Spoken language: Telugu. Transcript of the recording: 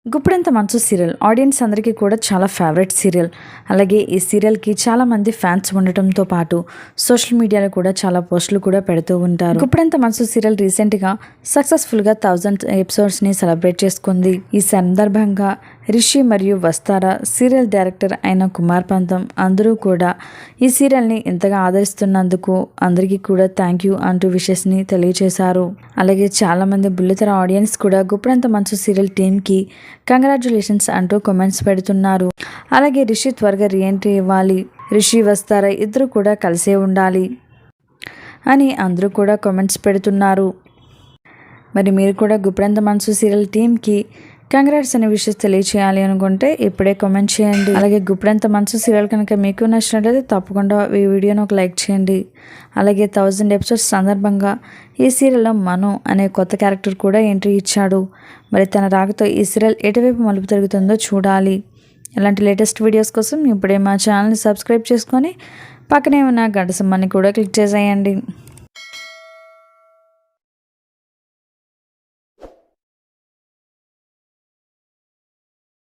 గుప్పుడంత మనసు సీరియల్ ఆడియన్స్ అందరికీ కూడా చాలా ఫేవరెట్ సీరియల్. అలాగే ఈ సీరియల్కి చాలా మంది ఫ్యాన్స్ ఉండటంతో పాటు సోషల్ మీడియాలో కూడా చాలా పోస్టులు కూడా పెడుతూ ఉంటారు. గుప్పుడంత మనసు సీరియల్ రీసెంట్గా సక్సెస్ఫుల్గా 1000 ఎపిసోడ్స్ని సెలబ్రేట్ చేసుకుంది. ఈ సందర్భంగా రిషి మరియు వస్తారా సీరియల్ డైరెక్టర్ అయిన కుమార్ పంతం అందరూ కూడా ఈ సీరియల్ని ఇంతగా ఆదరిస్తున్నందుకు అందరికీ కూడా థ్యాంక్ యూ అంటూ విషెస్ని తెలియజేశారు. అలాగే చాలామంది బుల్లితెర ఆడియన్స్ కూడా గుప్పుడంత మనసు సీరియల్ టీమ్కి కంగ్రాచ్యులేషన్స్ అంటూ కామెంట్స్ పెడుతున్నారు. అలాగే రిషి త్వరగా రీఎంట్రీ ఇవ్వాలి, రిషి వస్తారా ఇద్దరు కూడా కలిసే ఉండాలి అని అందరూ కూడా కామెంట్స్ పెడుతున్నారు. మరి మీరు కూడా గుప్పుడంత మనసు సీరియల్ టీమ్కి కంగ్రాట్స్ అనే విషయం తెలియచేయాలి అనుకుంటే ఇప్పుడే కామెంట్ చేయండి. అలాగే గుప్పుడంత మనసు సీరియల్ కనుక మీకు నచ్చినట్లయితే తప్పకుండా ఈ వీడియోని ఒక లైక్ చేయండి. అలాగే 1000 ఎపిసోడ్స్ సందర్భంగా ఈ సీరియల్లో మను అనే కొత్త క్యారెక్టర్ కూడా ఎంట్రీ ఇచ్చాడు. మరి తన రాకతో ఈ సీరియల్ ఎటువైపు మలుపు తిరుగుతుందో చూడాలి. ఇలాంటి లేటెస్ట్ వీడియోస్ కోసం ఇప్పుడే మా ఛానల్ని సబ్స్క్రైబ్ చేసుకొని పక్కనే ఉన్న గంట సింబల్ని కూడా క్లిక్ చేసేయండి.